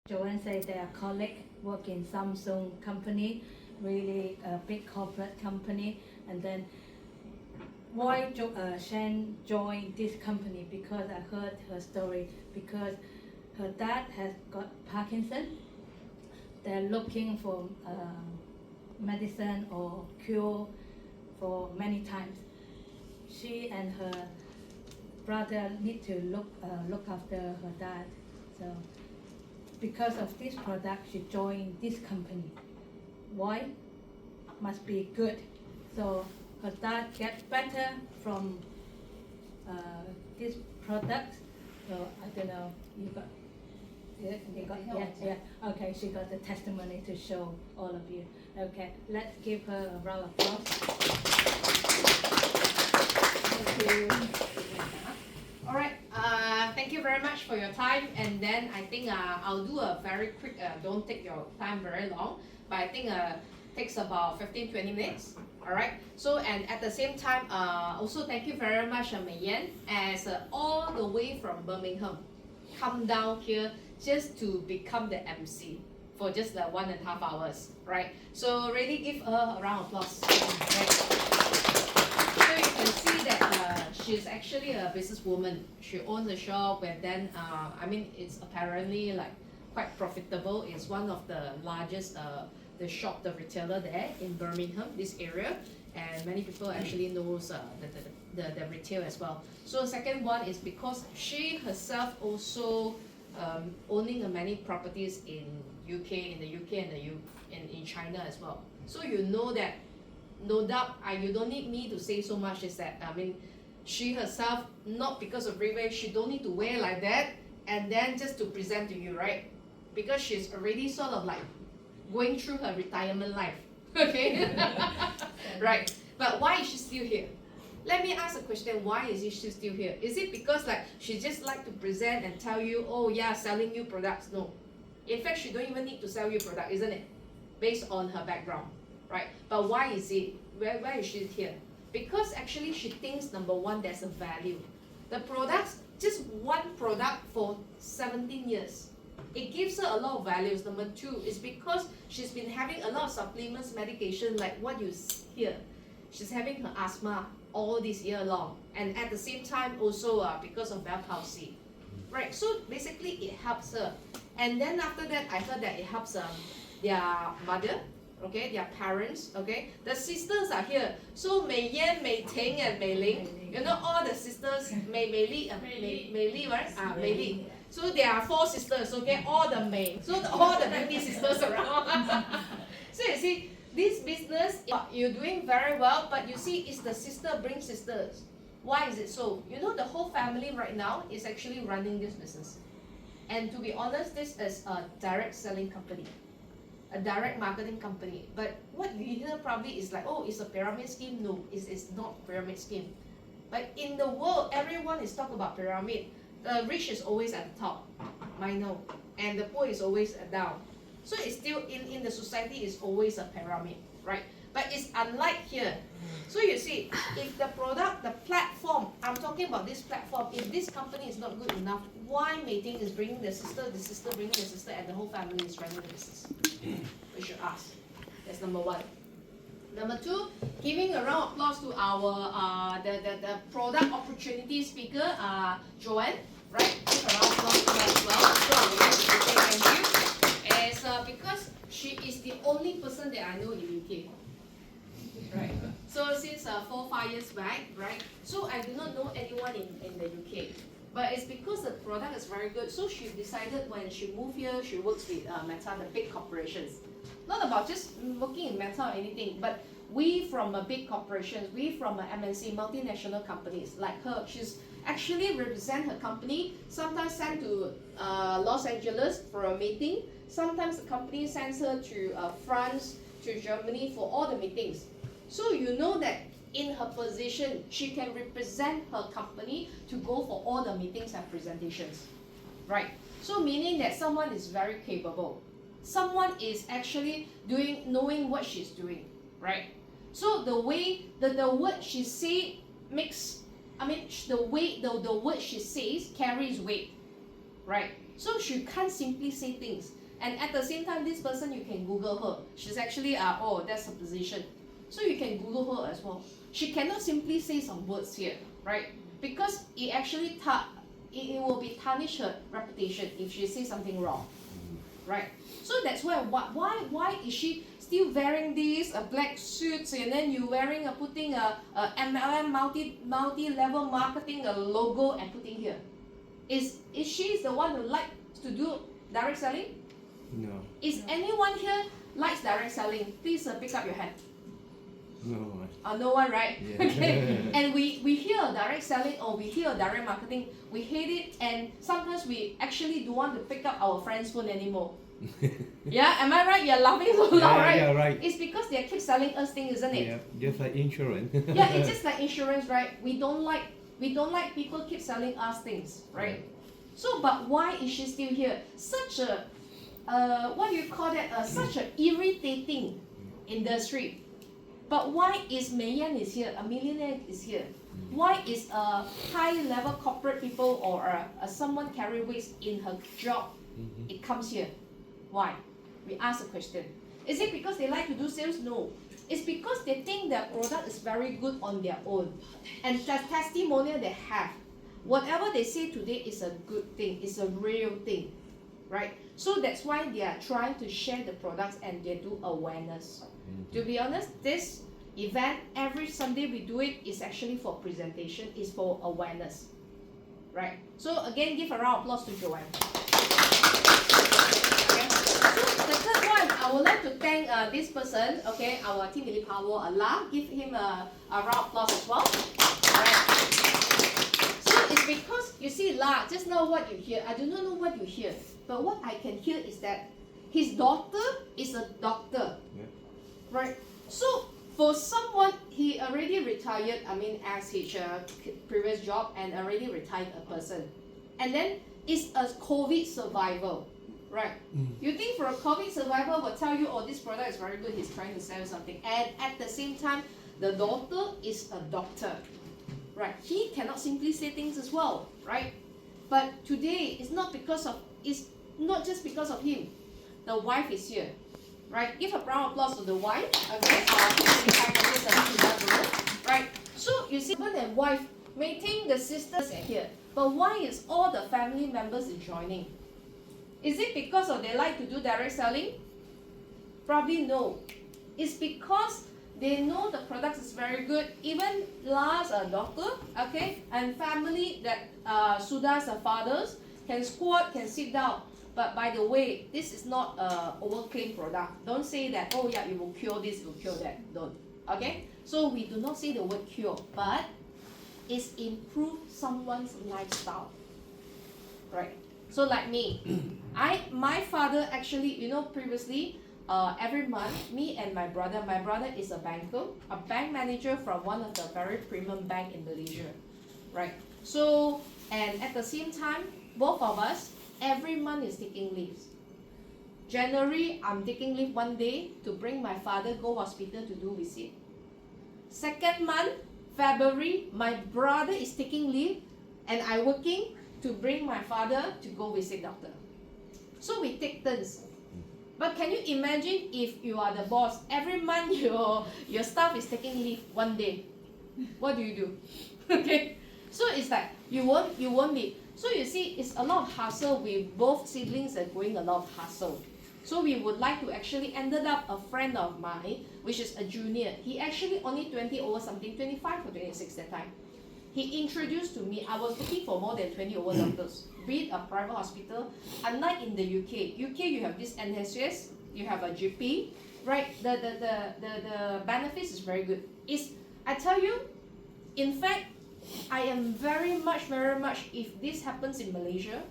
Joanne said their colleague work in Samsung company, really a big corporate company, and then why Shayne joined this company? Because I heard her story. Because her dad has got Parkinson. They're looking for medicine or cure for many times. She and her brother need to look after her dad. So because of this product, she joined this company. Why? Must be good. So her dad gets better from this product. So I don't know. Yeah. Okay, she got the testimony to show all of you. Okay, let's give her a round of applause. Thank you. All right. Thank you very much for your time. And then I think I'll do a very quick. Don't take your time very long, but I think takes about 15-20 minutes. All right. So and at the same time, also thank you very much, Mei Yan, as all the way from Birmingham, come down here just to become the MC for just the 1.5 hours, right? So really give her a round of applause. Right? So you can see that she's actually a businesswoman. She owns a shop, and then I mean it's apparently like quite profitable. It's one of the largest the shop, the retailer there in Birmingham, this area, and many people actually knows the retail as well. So the second one is because she herself also owning many properties in the UK and in China as well. So you know that, no doubt, you don't need me to say so much, is that, I mean, she herself, not because of Ray, she don't need to wear like that and then just to present to you, right? Because she's already sort of like going through her retirement life, okay? Right, but why is she still here? Let me ask a question, why is she still here? Is it because like she just like to present and tell you, oh yeah, selling you products? No. In fact, she don't even need to sell you product, isn't it? Based on her background, right? But why is it? Why is she here? Because actually she thinks, number one, there's a value. The products, just one product for 17 years. It gives her a lot of values. Number two is because she's been having a lot of supplements, medication, like what you hear. She's having her asthma all this year long, and at the same time also because of Bell palsy, right? So basically it helps her. And then after that, I heard that it helps their mother, okay, their parents, okay. The sisters are here. So Mei Yan, Mei Ting, and Mei Ling, you know all the sisters. Mei Li, right? Mei Li. So there are 4 sisters, okay, all the Mei. So all the beauty sisters around. So you see, this business, you're doing very well, but you see, it's the sister bring sisters. Why is it so? You know, the whole family right now is actually running this business. And to be honest, this is a direct selling company, a direct marketing company. But what you hear probably is like, oh, it's a pyramid scheme. No, it's not pyramid scheme. But in the world, everyone is talking about pyramid. The rich is always at the top, I know, and the poor is always down. So it's still in the society is always a pyramid, right? But it's unlike here. So you see, if the product, the platform, I'm talking about this platform, if this company is not good enough, why Mei Ting is bringing the sister bringing the sister, and the whole family is running the business? We should ask. That's number one. Number two, giving a round of applause to our the product opportunity speaker, Joanne, right? Give a round of applause to her as well. So I would like to say thank you. As because she is the only person that I know in UK. Right. So since 4-5 years back, right? So I do not know anyone in the UK. But it's because the product is very good. So she decided when she moved here, she works with Meta, the big corporations. Not about just working in Meta or anything, but we from big corporations, we from MNC, multinational companies like her, she's actually represent her company, sometimes sent to Los Angeles for a meeting. Sometimes the company sends her to France, to Germany for all the meetings. So you know that in her position, she can represent her company to go for all the meetings and presentations, right? So meaning that someone is very capable. Someone is actually knowing what she's doing, right? So the way the word she say makes, I mean the way the word she says carries weight, right? So she can't simply say things. And at the same time, this person, you can Google her. She's actually, oh, that's her position. So you can Google her as well. She cannot simply say some words here, right? Because it actually it will be tarnish her reputation if she says something wrong, right? So that's why is she still wearing this black suits, and then you wearing putting a MLM multi-level marketing logo and putting here? Is she the one who likes to do direct selling? No. Is anyone here likes direct selling? Please pick up your hand. No. No one, right? Yeah. Okay. And we hear direct selling or we hear direct marketing, we hate it, and sometimes we actually don't want to pick up our friend's phone anymore. Yeah, am I right? You're laughing so loud, right? Yeah, right. It's because they keep selling us things, isn't it? Yeah, just like insurance. Yeah, it's just like insurance, right? We don't like people keep selling us things, right? Yeah. So, but why is she still here? Such a what do you call that? Such an irritating industry. But why is Mayan is here? A millionaire is here. Why is a high-level corporate people or someone carry weights in her job? It comes here. Why? We ask a question. Is it because they like to do sales? No. It's because they think their product is very good on their own. And the testimonial they have, whatever they say today is a good thing, it's a real thing, right? So that's why they are trying to share the products and they do awareness. To be honest, this event, every Sunday we do it, is actually for presentation, is for awareness, right? So again, give a round of applause to Joanne. Okay. So the third one, I would like to thank this person, okay, our team lead Power Allah. Give him a round of applause as well. Alright. So it's because you see, La, just now what you hear, I do not know what you hear, but what I can hear is that his daughter is a doctor. Yeah. Right. So for someone, he already retired, as his previous job, and already retired a person. And then is a COVID survivor. Right. You think for a COVID survivor will tell you, oh, this product is very good, he's trying to sell something. And at the same time, the daughter is a doctor. Right. He cannot simply say things as well. Right. But today, it's not just because of him. The wife is here. Right, give a round of applause to the wife. Okay, Sudha Gurung. Right, so you see, husband and wife meeting, the sisters are here. But why is all the family members joining? Is it because they like to do direct selling? Probably no. It's because they know the product is very good. Even Lars, a doctor, okay, and family that Sudha's fathers can squat, can sit down. But by the way, this is not an overclaimed product. Don't say that, oh yeah, it will cure this, it will cure that. Don't. Okay? So we do not say the word cure, but it's improve someone's lifestyle. Right? So like me, my father actually, previously, every month, me and my brother is a banker, a bank manager from one of the very premium bank in Malaysia. Right? So, and at the same time, both of us, every month is taking leaves. January, I'm taking leave one day to bring my father go hospital to do visit. Second month, February, my brother is taking leave and I working to bring my father to go visit doctor. So we take turns. But can you imagine if you are the boss, every month your staff is taking leave one day? What do you do? Okay? So it's like you won't be. So you see, it's a lot of hassle. With both siblings are going a lot of hassle. So we would like to actually ended up a friend of mine, which is a junior. He actually only 20 over something, 25 or 26 that time. He introduced to me, I was looking for more than 20 over doctors, be it a private hospital. Unlike in the UK, you have this NHS, you have a GP, right? The benefits is very good. I tell you, in fact, I am very much, if this happens in Malaysia,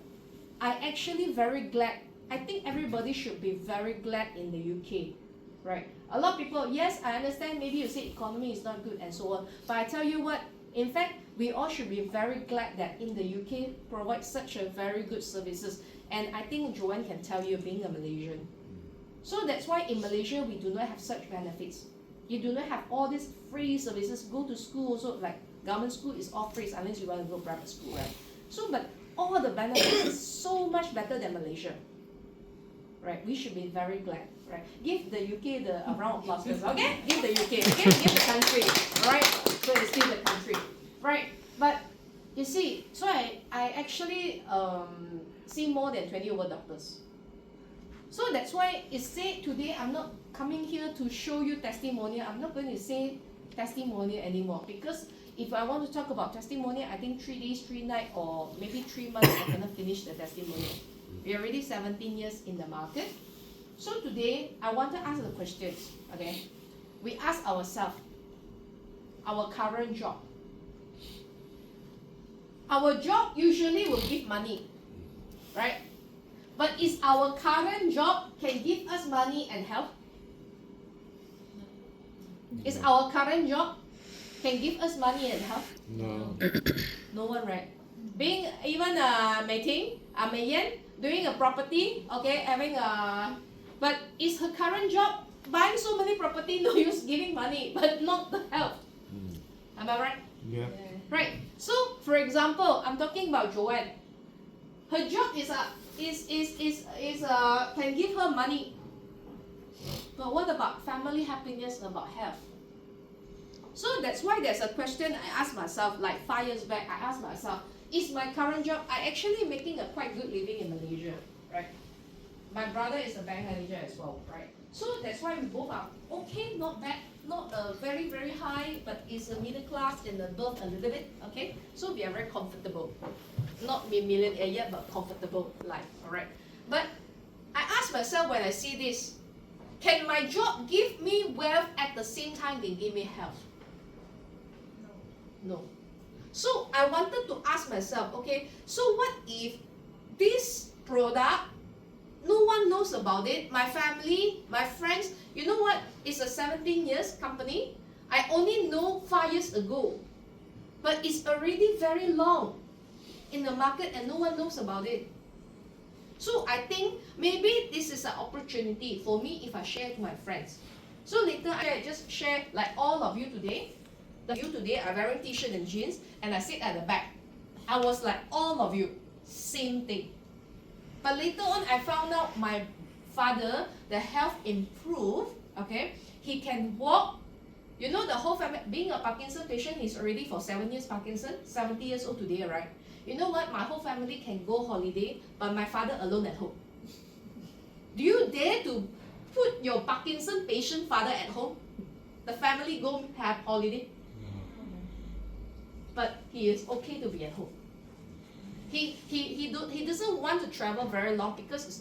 I actually very glad. I think everybody should be very glad in the UK, right? A lot of people, yes, I understand, maybe you say economy is not good and so on, but I tell you what, in fact, we all should be very glad that in the UK provides such a very good services. And I think Joanne can tell you, being a Malaysian. So that's why in Malaysia, we do not have such benefits. You do not have all these free services. Go to school also, like government school is all free unless you want to go private school, right? So, but all the benefits is so much better than Malaysia. Right? We should be very glad. Right? Give the UK the a round of applause first, okay? Give the UK, okay? Give the country. Alright? So it's still the country. Right? But you see, so I actually see more than 20 over doctors. So that's why it said today I'm not coming here to show you testimonial. I'm not going to say testimonial anymore, because if I want to talk about testimonial, I think 3 days, 3 nights, or maybe 3 months I cannot finish the testimonial. We're already 17 years in the market. So today I want to ask the questions. Okay, we ask ourselves, our current job. Our job usually will give money, right? But is our current job can give us money and health? Is our current job can give us money and health? No. No one, right? Being even Mei Ting, Mei Yan, doing a property, okay, having a, but is her current job buying so many property, no use giving money, but not the health? Am I right? Yeah. Right. So, for example, I'm talking about Joanne. Her job is can give her money. But what about family happiness, about health? So that's why there's a question I asked myself, like 5 years back, I asked myself, is my current job, I actually making a quite good living in Malaysia, right? My brother is a bank manager as well, right? So that's why we both are okay, not bad, not very, very high, but it's a middle class and above a little bit, okay? So we are very comfortable. Not be millionaire yet, but comfortable life, alright? But I ask myself when I see this, can my job give me wealth at the same time they give me health? No. So I wanted to ask myself, okay, so what if this product, no one knows about it, my family, my friends, you know what, it's a 17 years company, I only know 5 years ago, but it's already very long in the market and no one knows about it. So I think maybe this is an opportunity for me if I share to my friends. So later I just share like all of you today. You today are wearing t-shirt and jeans and I sit at the back. I was like all of you, same thing. But later on I found out my father, the health improved, okay? He can walk. You know the whole family, being a Parkinson patient, he's already for 7 years Parkinson, 70 years old today, right? You know what? My whole family can go holiday, but my father alone at home. Do you dare to put your Parkinson patient father at home? The family go have holiday? But he is okay to be at home. He doesn't want to travel very long because it's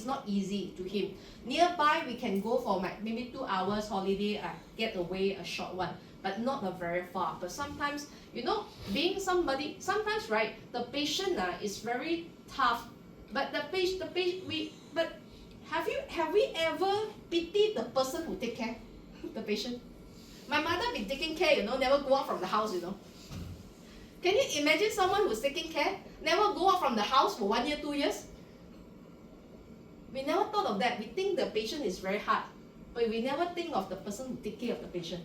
not easy to him. Nearby we can go for maybe 2 hours holiday, get away a short one, but not a very far. But sometimes, you know, being somebody, sometimes right, the patient is very tough. But but have we ever pitied the person who take care the patient? My mother been taking care, you know, never go out from the house, you know. Can you imagine someone who's taking care, never go out from the house for 1 year, 2 years? We never thought of that. We think the patient is very hard, but we never think of the person who take care of the patient.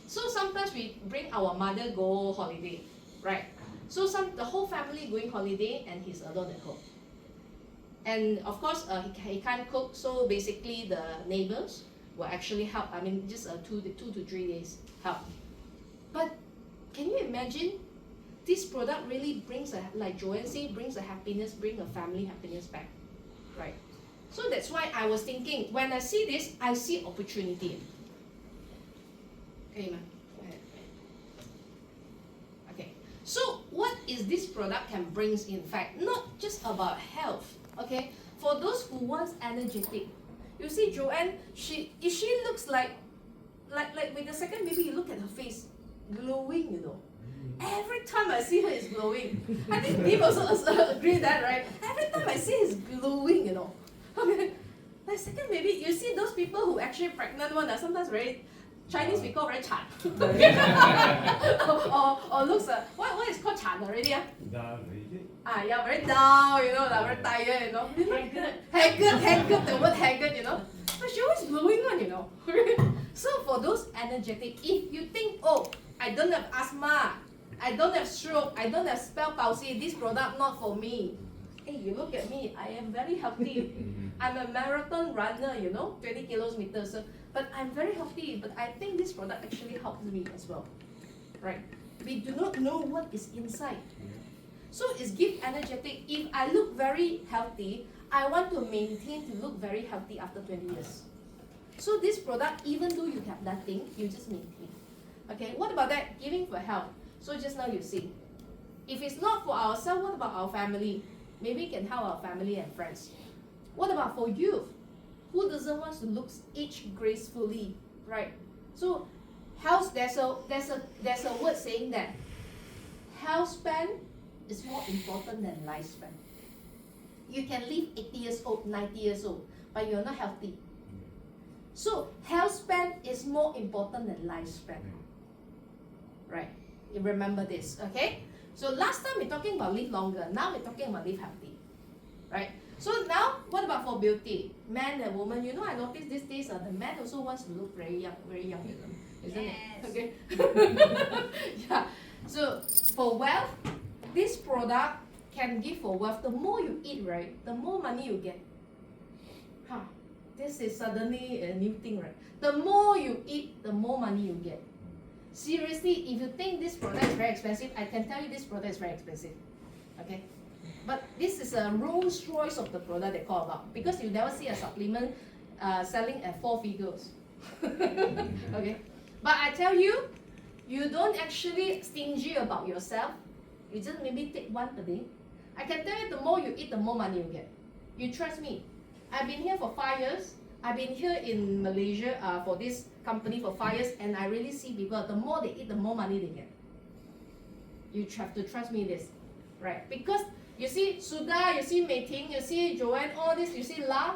So sometimes we bring our mother go holiday, right? So the whole family going holiday and he's alone at home. And of course, he can't cook, so basically the neighbors will actually help. I mean, just 2 to 3 days help. But can you imagine? This product really brings, like Joanne said, brings a happiness, bring a family happiness back, right? So that's why I was thinking, when I see this, I see opportunity. Okay, ma'am. Go ahead. Okay. So what is this product can brings in fact? Not just about health. Okay. For those who wants energetic, you see Joanne, she looks like with the second baby, you look at her face, glowing, you know. Every time I see her, it's glowing. I think Dave also agree that, right? Every time I see her, it's glowing, you know. Okay. The second baby, you see those people who actually pregnant one are sometimes very Chinese we call very chan. or looks what is called chan already? Yeah, very down, you know, like very tired, you know. Haggard, the word haggard, you know. But she always glowing one, you know. So for those energetic, if you think, oh, I don't have asthma, I don't have stroke, I don't have spell palsy, this product not for me. Hey, you look at me, I am very healthy. I'm a marathon runner, 20 kilometers. But I'm very healthy, but I think this product actually helps me as well. Right? We do not know what is inside. So it's give energetic. If I look very healthy, I want to maintain to look very healthy after 20 years. So this product, even though you have nothing, you just maintain. Okay, what about that? Giving for health. So just now you see. If it's not for ourselves, what about our family? Maybe we can help our family and friends. What about for youth? Who doesn't want to look age gracefully, right? So health, there's a word saying that health span is more important than lifespan. You can live 80 years old, 90 years old, but you're not healthy. So health span is more important than lifespan. Right? You remember this, okay? So last time we're talking about live longer, now we're talking about live healthy. Right? So now, what about for beauty? Man and woman, I noticed these days the man also wants to look very young, isn't it? Okay. Yeah. So for wealth, this product can give for wealth. The more you eat, right, the more money you get. This is suddenly a new thing, right? The more you eat, the more money you get. Seriously, if you think this product is very expensive, I can tell you this product is very expensive. Okay? But this is a Rolls Royce of the product they call about, because you never see a supplement selling at 4 figures. Okay? But I tell you, you don't actually stingy about yourself. You just maybe take one per day. I can tell you, the more you eat, the more money you get. You trust me. I've been here for 5 years. I've been here in Malaysia for this company for 5 years, and I really see people, the more they eat, the more money they get. You have to trust me this, right? Because you see Sudha, you see Mei Ting, you see Joanne, all this, you see La,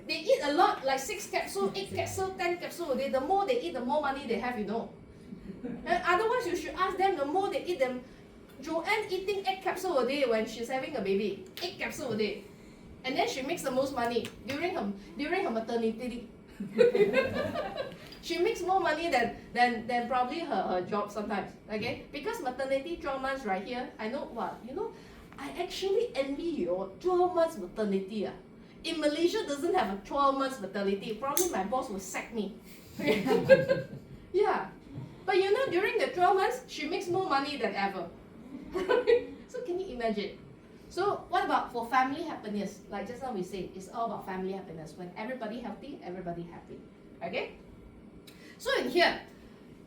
they eat a lot, like 6 capsules, 8 capsules, 10 capsules a day. The more they eat, the more money they have, And otherwise, you should ask them, the more they eat them. Joanne eating 8 capsules a day when she's having a baby. 8 capsules a day. And then she makes the most money during her maternity leave. She makes more money than probably her job sometimes. Okay? Because maternity 12 months right here, I know what, I actually envy your 12 months maternity. In Malaysia doesn't have a 12 months maternity. Probably my boss will sack me. Yeah. But during the 12 months, she makes more money than ever. So can you imagine? So what about for family happiness? Like just now we say, it's all about family happiness. When everybody healthy, everybody happy. Okay? So in here,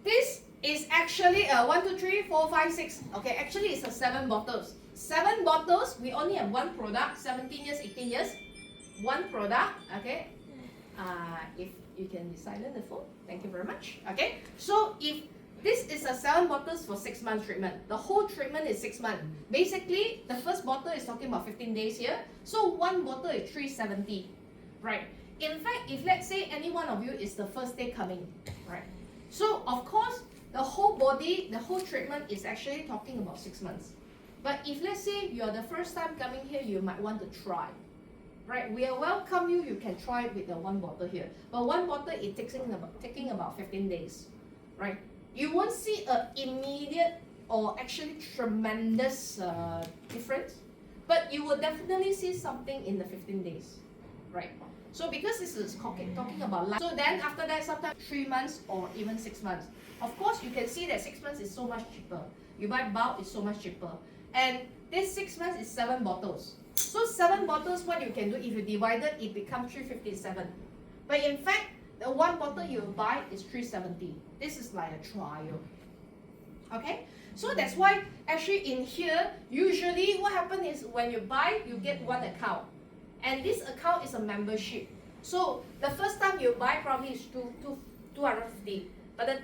this is actually 1, 2, 3, 4, 5, 6. Okay, actually it's 7 bottles. 7 bottles, we only have one product, 17 years, 18 years. One product, okay? If you can silent the phone, thank you very much. Okay, so if this is 7 bottles for 6 months treatment, the whole treatment is 6 months. Basically, the first bottle is talking about 15 days here. So one bottle is 370, right? In fact, if let's say any one of you is the first day coming, right? So of course, the whole body, the whole treatment is actually talking about 6 months. But if let's say you're the first time coming here, you might want to try. Right, we welcome you. You can try it with the 1 bottle here. But 1 bottle is taking about 15 days. Right? You won't see an immediate or actually tremendous difference, but you will definitely see something in the 15 days. Right? So because this is talking about life, so then after that, sometimes 3 months or even 6 months. Of course, you can see that 6 months is so much cheaper. You buy bulk, it's so much cheaper. And this 6 months is 7 bottles. So 7 bottles, what you can do, if you divide it becomes 357. But in fact, the 1 bottle you buy is 370. This is like a trial. Okay? So that's why actually in here, usually what happens is when you buy, you get 1 account. And this account is a membership. So the first time you buy probably is 250, but the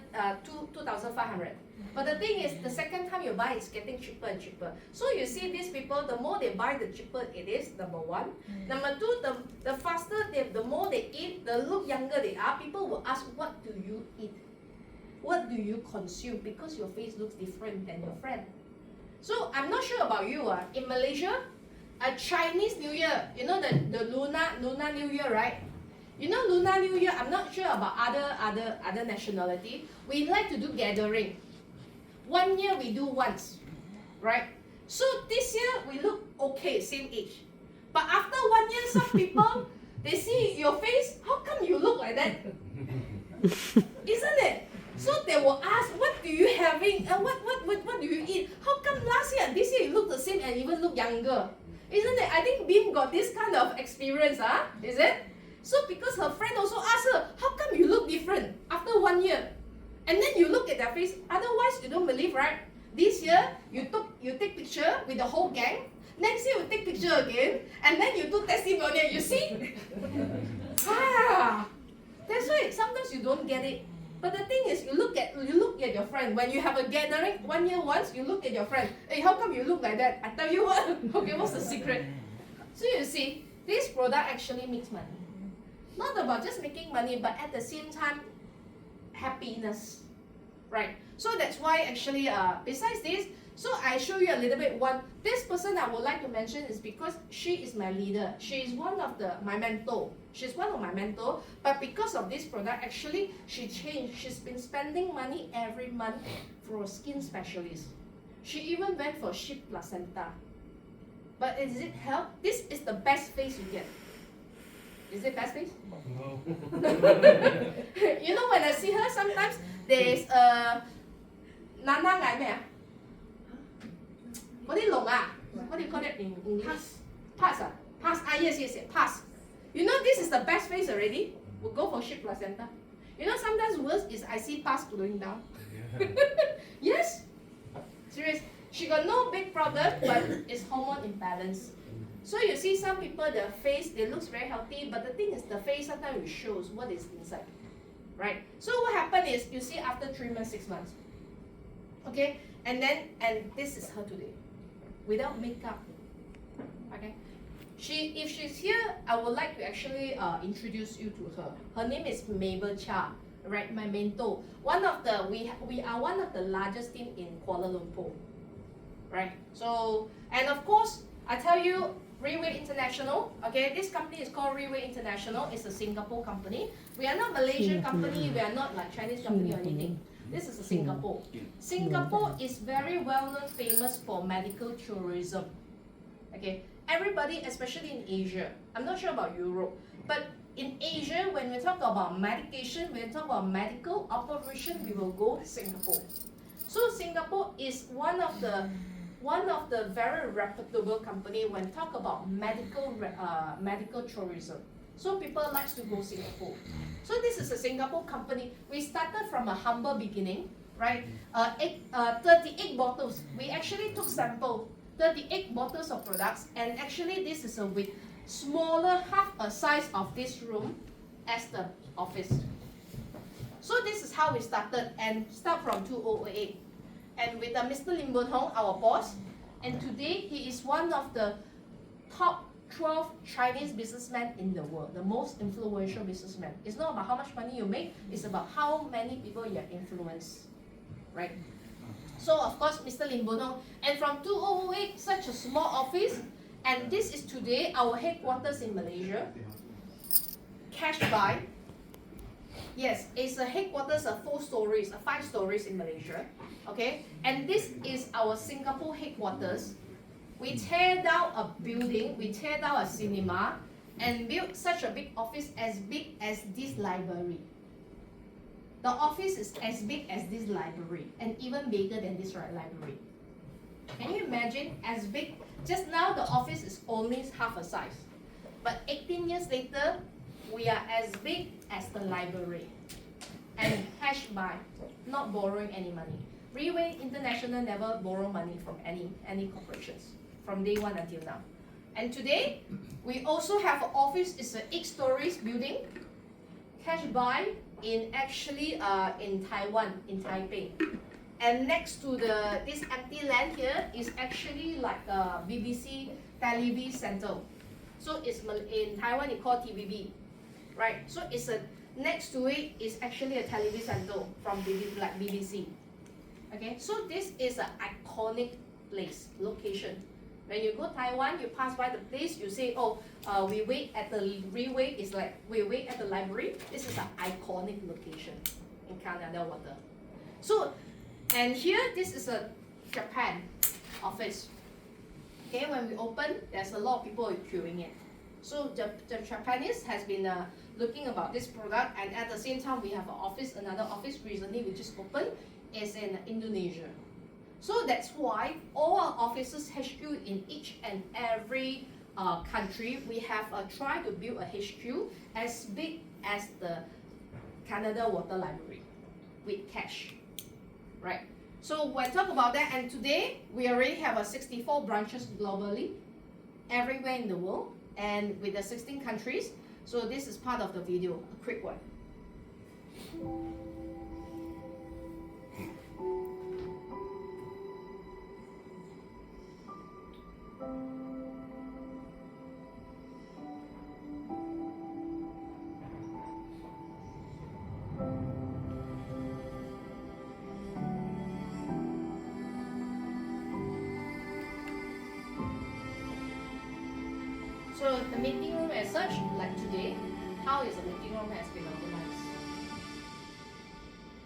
2,500. But the thing is, the second time you buy, it's getting cheaper and cheaper. So you see these people, the more they buy, the cheaper it is, number 1. Number 2, the faster, the more they eat, the look younger they are, people will ask, what do you eat? What do you consume? Because your face looks different than your friend. So I'm not sure about you. In Malaysia, a Chinese New Year, the Lunar New Year, right? Lunar New Year, I'm not sure about other nationality. We like to do gathering. 1 year we do once, right? So this year we look okay, same age. But after 1 year, some people, they see your face, how come you look like that? Isn't it? So they will ask, what do you having? What do you eat? How come last year and this year you look the same and even look younger? Isn't it? I think Bim got this kind of experience, is it? So because her friend also asked her, how come you look different after 1 year? And then you look at their face, otherwise you don't believe, right? This year, you take picture with the whole gang. Next year, you take picture again. And then you do testimonial, you see? That's why sometimes you don't get it. But the thing is, you look at your friend. When you have a gathering 1 year once, you look at your friend. Hey, how come you look like that? I tell you what. Okay, what's the secret? So you see, this product actually makes money. Not about just making money, but at the same time, happiness. Right? So that's why actually, besides this, so I show you a little bit this person I would like to mention is because she is my leader. She is one of my mentor. She's one of my mentor, but because of this product, actually, she changed. She's been spending money every month for a skin specialist. She even went for sheep placenta. But is it help? This is the best face you get. Is it best face? No. You know, when I see her, sometimes there's a Nana Ngai. What do you call that in English? Pass. Yes, pass. You know, this is the best face already. We'll go for sheep placenta. You know, sometimes worse is I see pass going down. Yes. Serious. She got no big problem, but it's hormone imbalance. So you see some people, their face, they looks very healthy, but the thing is the face sometimes it shows what is inside. Right? So what happened is, you see after 3 months, 6 months. Okay? And this is her today. Without makeup. Okay? If she's here, I would like to actually introduce you to her. Her name is Mabel Cha, right? My mentor. We are one of the largest team in Kuala Lumpur, right? So, and of course, I tell you, Reway International. Okay, this company is called Reway International. It's a Singapore company. We are not Malaysian company. We are not like Chinese company or anything. This is a Singapore. Singapore is very well known, famous for medical tourism. Okay. Everybody, especially in Asia, I'm not sure about Europe, but in Asia, when we talk about medication, when we talk about medical operation, we will go to Singapore. So Singapore is one of the very reputable company when talk about medical tourism. So people likes to go Singapore. So this is a Singapore company. We started from a humble beginning, right? 38 bottles. We actually took sample. 38 bottles of products, and actually this is a with smaller, half a size of this room as the office. So this is how we started, and start from 2008. And with Mr. Lim Boon Hong, our boss, and today he is one of the top 12 Chinese businessmen in the world, the most influential businessman. It's not about how much money you make, it's about how many people you have influenced, right? So of course, Mr. Lim Boon Hong, and from 2008, such a small office, and this is today our headquarters in Malaysia. Cash buy. Yes, it's a headquarters of 4 stories, 5 stories in Malaysia. Okay, and this is our Singapore headquarters. We tear down a building, we tear down a cinema, and build such a big office as big as this library. The office is as big as this library and even bigger than this library. Can you imagine? As big? Just now the office is only half a size. But 18 years later, we are as big as the library. And cash buy, not borrowing any money. Reway International never borrow money from any corporations from day one until now. And today, we also have an office, it's an 8 stories building. Cash buy in Taiwan, in Taipei. And next to this empty land here is actually like a BBC television center. So it's in Taiwan it's called TVB, right? So it's next to it is actually a television center from BBC. Okay, so this is an iconic place, location. When you go Taiwan, you pass by the place, you say, we wait at the Reway, it's like we wait at the library. This is an iconic location in Canada Water. So, And here, this is a Japan office. Okay, when we open, there's a lot of people queuing it. So the Japanese has been looking about this product, and at the same time, we have another office recently we just opened is in Indonesia. So that's why all our offices HQ in each and every country, we have tried to build a HQ as big as the Canada Water Library with cash, right? So when talk about that, and today we already have 64 branches globally, everywhere in the world, and with the 16 countries. So this is part of the video, a quick one. So the meeting room as such, like today, how is the meeting room has been organized?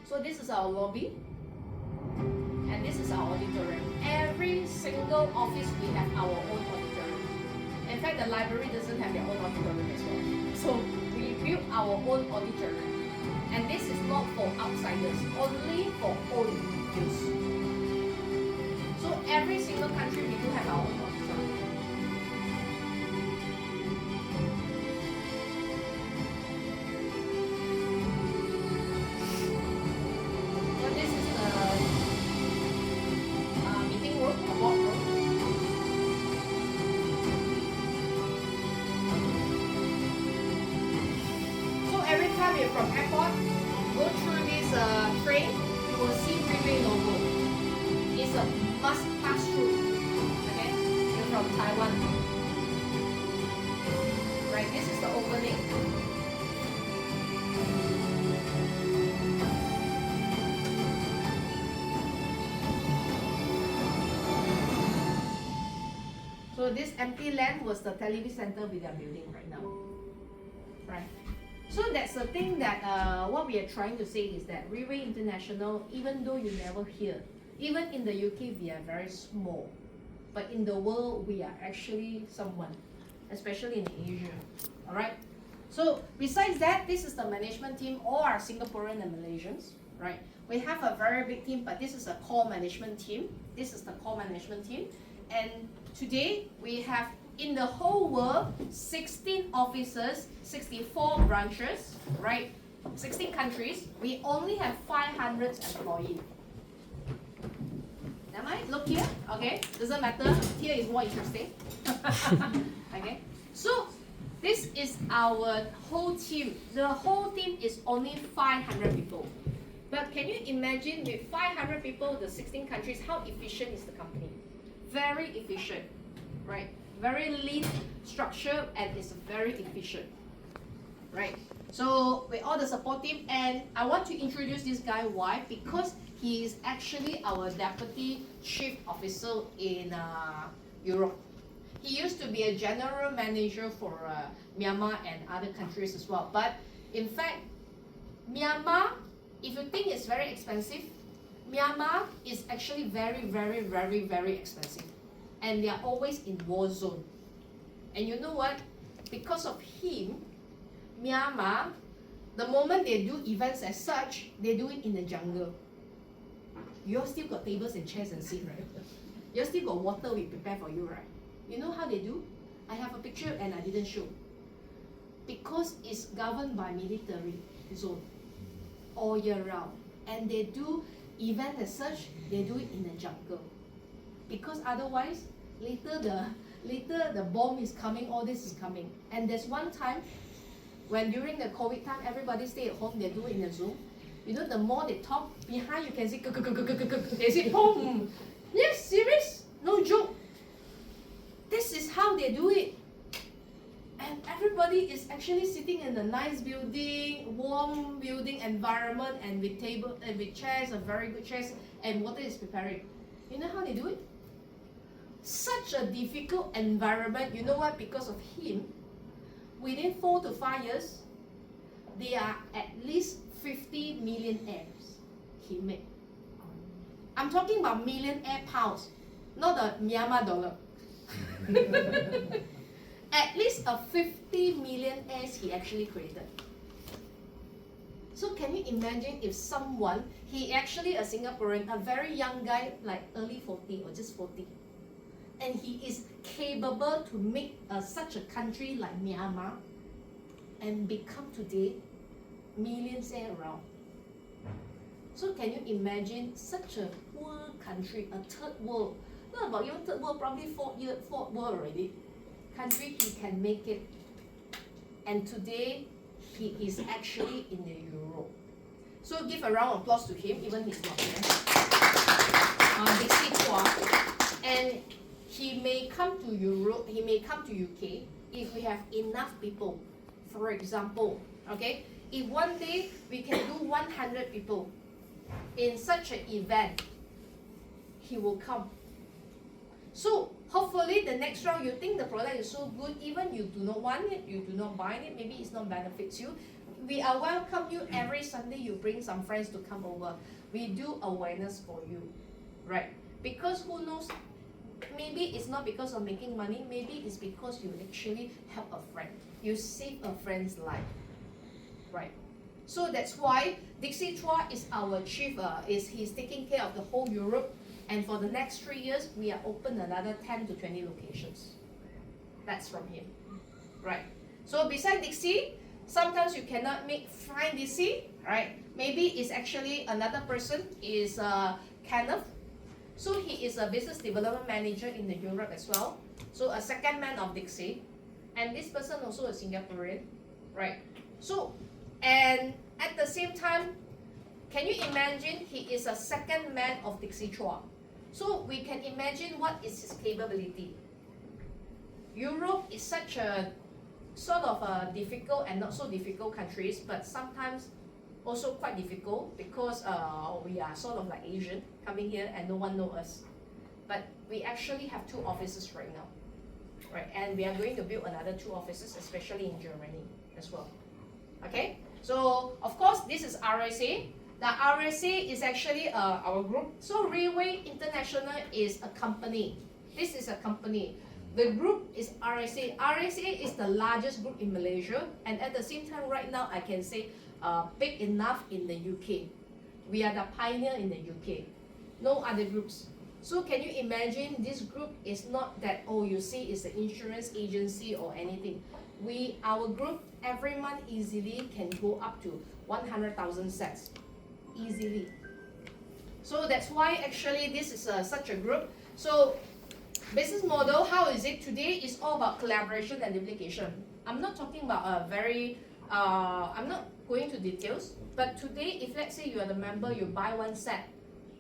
So this is our lobby, and this is our auditorium. Every single office we have our own auditorium. In fact, the library doesn't have their own auditorium as well. So we built our own auditorium, and this is not for outsiders, only for own use. So every single country we do have our own auditorium. From airport, go through this train, you will see Freeway logo. It's a must pass through. Okay, you're from Taiwan. Right, this is the opening. So this empty land was the television center we are building right now. Right. So that's the thing that what we are trying to say is that Railway International, even though you never hear, even in the UK we are very small, but in the world we are actually someone, especially in Asia. All right. So besides that, this is the management team, all are Singaporean and Malaysians. Right. We have a very big team, but this is a core management team. This is the core management team, and today we have, in the whole world, 16 offices, 64 branches, right? 16 countries. We only have 500 employees. Am I? Look here. Okay. Doesn't matter. Here is more interesting. Okay. So this is our whole team. The whole team is only 500 people. But can you imagine with 500 people, the 16 countries, how efficient is the company? Very efficient, right? Very lean structure, and it's very efficient, right? So with all the support team, and I want to introduce this guy. Why? Because he is actually our deputy chief officer in Europe. He used to be a general manager for Myanmar and other countries as well. But in fact, Myanmar, if you think it's very expensive, Myanmar is actually very, very, very, very expensive. And they are always in war zone. And you know what? Because of him, Myanmar, the moment they do events as such, they do it in the jungle. You all still got tables and chairs and seats, right? You all still got water we prepare for you, right? You know how they do? I have a picture and I didn't show. Because it's governed by military zone all year round. And they do event as such, they do it in the jungle. Because otherwise, later the bomb is coming, all this is coming. And there's one time when during the COVID time, everybody stay at home, they do it in a Zoom. You know, the more they talk, behind you can see, they say, boom. Yes, serious, no joke. This is how they do it. And everybody is actually sitting in a nice building, warm building environment, and with table and with chairs, a very good chairs, and water is preparing. You know how they do it? Such a difficult environment. You know what? Because of him, within 4 to 5 years, there are at least 50 millionaires he made. I'm talking about millionaire pounds, not a Myanmar dollar. At least a 50 millionaires he actually created. So can you imagine if someone, he actually a Singaporean, a very young guy, like early 40 or just 40, and he is capable to make such a country like Myanmar and become today millions around. So can you imagine such a poor country, a third world, not about even third world, probably fourth world already, country he can make it. And today he is actually in the Europe. So give a round of applause to him, even he's not here. Dixie Chua. And he may come to Europe, he may come to UK if we have enough people. For example, okay, if one day we can do 100 people in such an event, he will come. So hopefully the next round you think the product is so good, even you do not want it, you do not buy it, maybe it's not benefits you. We are welcome you every Sunday, you bring some friends to come over. We do awareness for you, right? Because who knows, maybe it's not because of making money, maybe it's because you actually help a friend. You save a friend's life, right? So that's why Dixie Chua is our chief, he's taking care of the whole Europe. And for the next 3 years, we are open another 10 to 20 locations. That's from him, right? So beside Dixie, sometimes you cannot find Dixie, right? Maybe it's actually another person, is Kenneth. So he is a business development manager in the Europe as well. So a second man of Dixie. And this person also a Singaporean, right? So, and at the same time, can you imagine he is a second man of Dixie Chua? So we can imagine what is his capability. Europe is such a sort of a difficult and not so difficult countries, but sometimes also quite difficult because we are sort of like Asian coming here and no one knows us. But we actually have 2 offices right now, right? And we are going to build another 2 offices, especially in Germany as well. Okay, so of course this is RSA. The RSA is actually our group. So Railway International is a company. This is a company. The group is RSA. RSA is the largest group in Malaysia, and at the same time right now I can say big enough in the UK. We are the pioneer in the UK. No other groups. So can you imagine this group is not that, oh, you see it's an insurance agency or anything. Our group every month easily can go up to 100,000 sets. Easily. So that's why actually this is such a group. So business model, how is it today? Is all about collaboration and duplication. I'm not talking about a very, I'm not going to details, but today if let's say you are the member, you buy 1 set,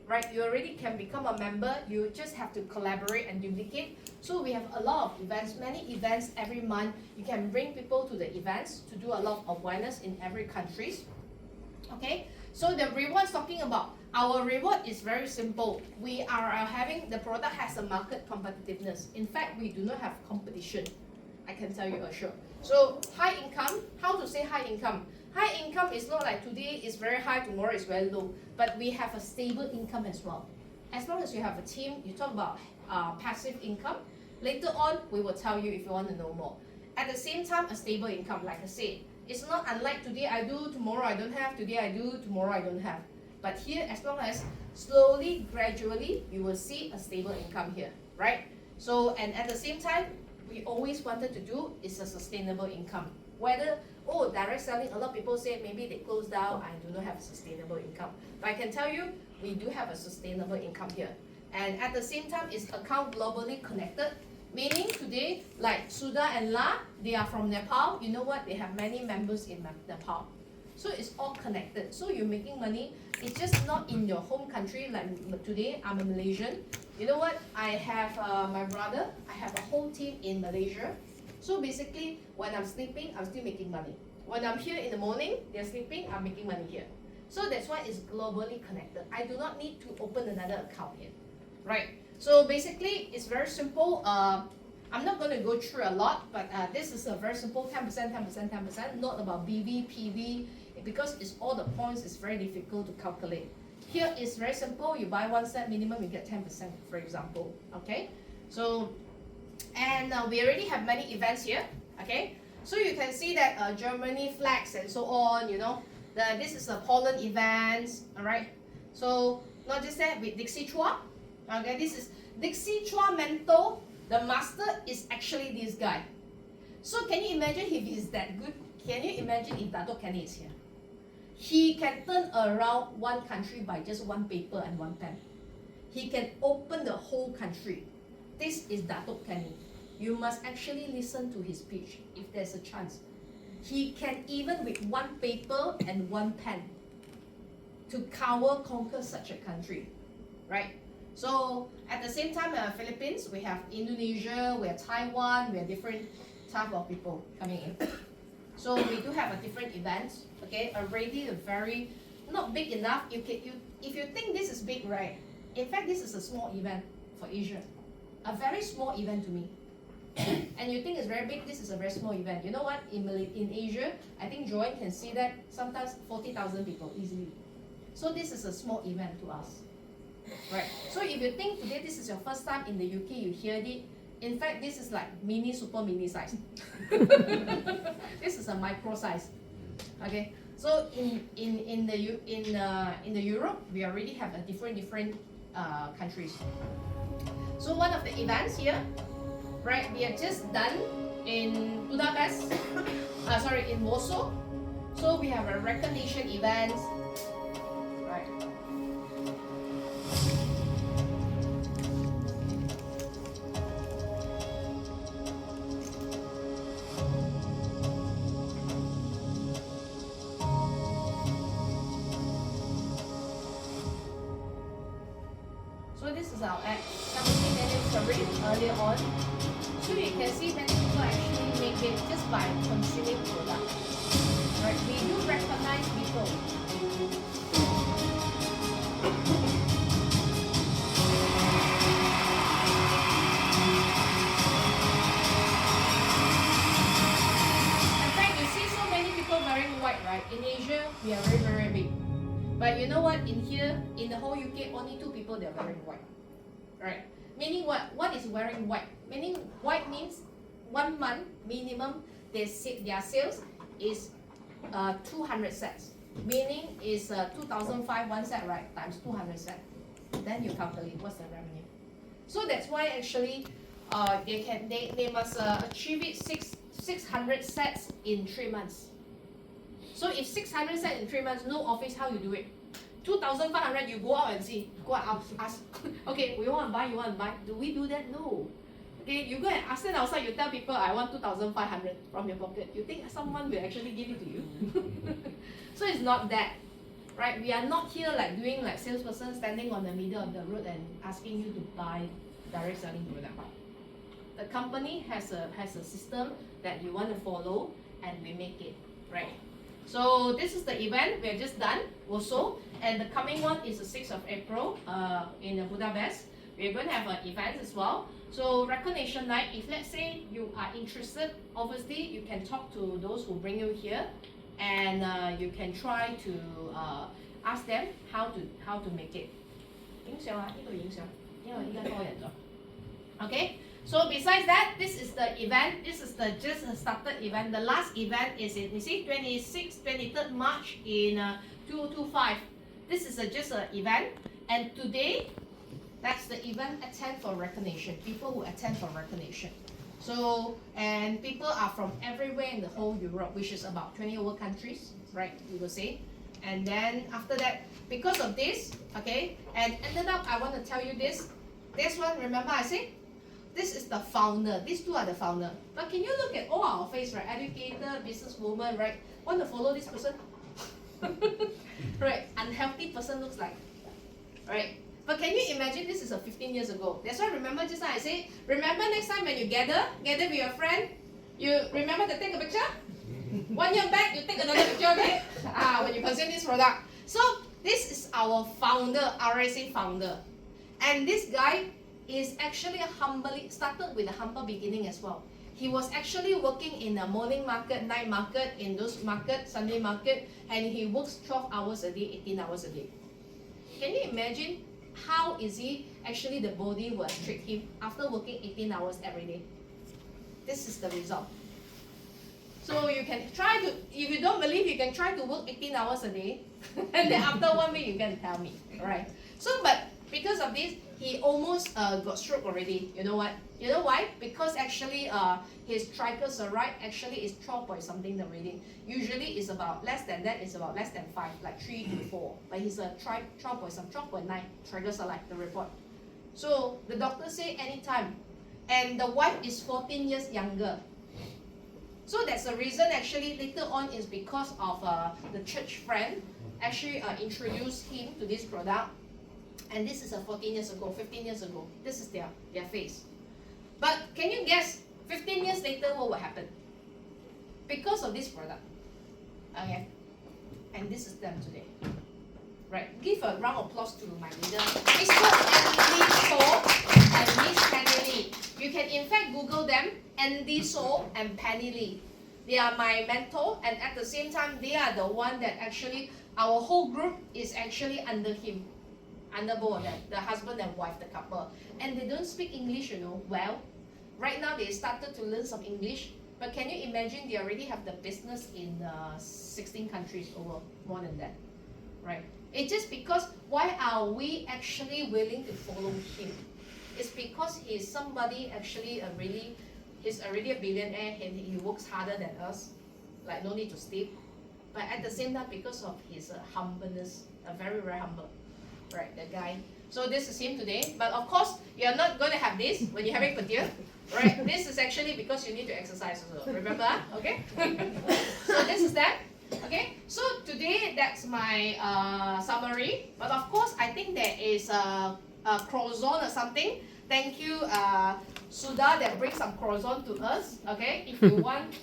right? You already can become a member, you just have to collaborate and duplicate. So we have a lot of events, many events every month. You can bring people to the events to do a lot of awareness in every countries. Okay, so the rewards talking about, our reward is very simple. We are having, the product has a market competitiveness. In fact, we do not have competition. I can tell you assure. So high income, how to say high income? High income is not like today is very high, tomorrow is very low, but we have a stable income as well. As long as you have a team, you talk about passive income. Later on, we will tell you if you want to know more. At the same time, a stable income, like I said. It's not unlike today I do, tomorrow I don't have, today I do, tomorrow I don't have. But here, as long as slowly, gradually, you will see a stable income here, right? So, and at the same time, we always wanted to do is a sustainable income. Whether, oh, direct selling, a lot of people say maybe they close down, I do not have a sustainable income. But I can tell you, we do have a sustainable income here. And at the same time, it's account globally connected. Meaning today, like Sudha and La, they are from Nepal. You know what? They have many members in Nepal. So it's all connected. So you're making money. It's just not in your home country. Like today, I'm a Malaysian. You know what? I have my brother. I have a whole team in Malaysia. So basically, when I'm sleeping, I'm still making money. When I'm here in the morning, they're sleeping, I'm making money here. So that's why it's globally connected. I do not need to open another account here, right? So basically, it's very simple. I'm not going to go through a lot, but this is a very simple 10%, 10%, 10%, not about BV, PV, because it's all the points, it's very difficult to calculate. Here is very simple. You buy one set minimum, you get 10%, for example. Okay, so and we already have many events here. Okay, so you can see that Germany flags and so on. You know, this is a Poland event. All right. So not just that with Dixie Chua. Okay, this is Dixie Chua Mentor. The master is actually this guy. So can you imagine if he's that good? Can you imagine if Dato Kenny is here? He can turn around one country by just one paper and one pen. He can open the whole country. This is Dato Kenny. You must actually listen to his speech if there's a chance. He can even with one paper and one pen to conquer such a country, right? So at the same time, Philippines, we have Indonesia, we have Taiwan, we have different type of people coming in. So we do have a different events, okay? Already a very not big enough. If you think this is big, right? In fact, this is a small event for Asia, a very small event to me. And you think it's very big, this is a very small event. You know what? In Asia, I think Joanne can see that sometimes 40,000 people easily. So this is a small event to us, right? So if you think today this is your first time in the UK, you hear it. In fact, this is like super mini size. This is a micro size. Okay. So in the Europe, we already have a different countries. So one of the events here, right? We are just done in Budapest. In Warsaw. So we have a recognition event, right? This is our company anniversary earlier on. So you can see many people actually make it just by consuming product. Right? We do recognize people. In fact, you see so many people wearing white, right? In Asia, we are very big. But you know what? In here, in the whole UK, only 2 people they are wearing white. Right? Meaning what? What is wearing white? Meaning white means 1 month minimum their sales is 200 sets. Meaning is 2,500 one set, right? Times 200 sets. Then you calculate what's the revenue. So that's why actually they must achieve it 600 sets in 3 months. So if 600 sets in 3 months, no office, how you do it? 2,500, you go out and see. Go out, ask. Okay, we want to buy, you want to buy. Do we do that? No. Okay, you go and ask them outside, you tell people, I want 2,500 from your pocket. You think someone will actually give it to you? So it's not that. Right? We are not here like doing like salesperson standing on the middle of the road and asking you to buy direct selling product. The company has a system that you want to follow and we make it. Right? So this is the event we have just done also, and the coming one is the 6th of April in Budapest. We're going to have an event as well. So recognition night, if let's say you are interested, obviously you can talk to those who bring you here, and you can try to ask them how to make it. 影響啊，呢個影響，因為依家多人咗。Okay. So besides that, this is the event. This is the just started event. The last event is in 23rd March in 2025. This is just an event, and today, that's the event attend for recognition. People who attend for recognition. So and people are from everywhere in the whole Europe, which is about 20 over countries, right? We will say, and then after that, because of this, okay, and ended up, I want to tell you this. This one, remember I said. This is the founder. These 2 are the founder. But can you look at all our face, right? Educator, businesswoman, right? Want to follow this person? Right? Unhealthy person looks like. Right? But can you imagine this is a 15 years ago? That's why remember just now I said, remember next time when you gather with your friend, you remember to take a picture? 1 year back, you take another picture, okay? When you consume this product. So this is our founder, RSA founder. And this guy is actually started with a humble beginning as well. He was actually working in a morning market, night market, in those market, Sunday market, and he works 12 hours a day, 18 hours a day. can you imagine how easy actually the body will treat him after working 18 hours every day? This is the result. So you can try to, if you don't believe, you can try to work 18 hours a day, and then after 1 week you can tell me, right? So, but because of this, he almost got stroke already. You know what? You know why? Because actually his triglyceride actually is 12 point something the reading. Usually it's about less than that, it's about less than 5, like 3 to 4. But he's a 12.9 triglyceride, the report. So the doctor say anytime. And the wife is 14 years younger. So that's the reason actually later on is because of the church friend actually introduced him to this product. And this is 14 years ago, 15 years ago. This is their face. But can you guess 15 years later what will happen? Because of this product. Okay. And this is them today. Right. Give a round of applause to my leader, Mr. Andy So and Miss Penny Lee. You can in fact Google them, Andy So and Penny Lee. They are my mentor, and at the same time, they are the one that actually, our whole group is actually under him. Under both of them, the husband and wife, the couple. And they don't speak English, you know, well. Right now, they started to learn some English, but can you imagine they already have the business in 16 countries over, more than that, right? It's just because, why are we actually willing to follow him? It's because he's somebody actually he's already a billionaire and he works harder than us, like no need to sleep. But at the same time, because of his humbleness, very, very humble. Right, the guy. So this is him today. But of course, you're not going to have this when you're having Purtier. Right? This is actually because you need to exercise also. Remember? Okay? So this is that. Okay? So today, that's my summary. But of course, I think there is a croissant or something. Thank you, Sudha, that brings some croissant to us. Okay? If you want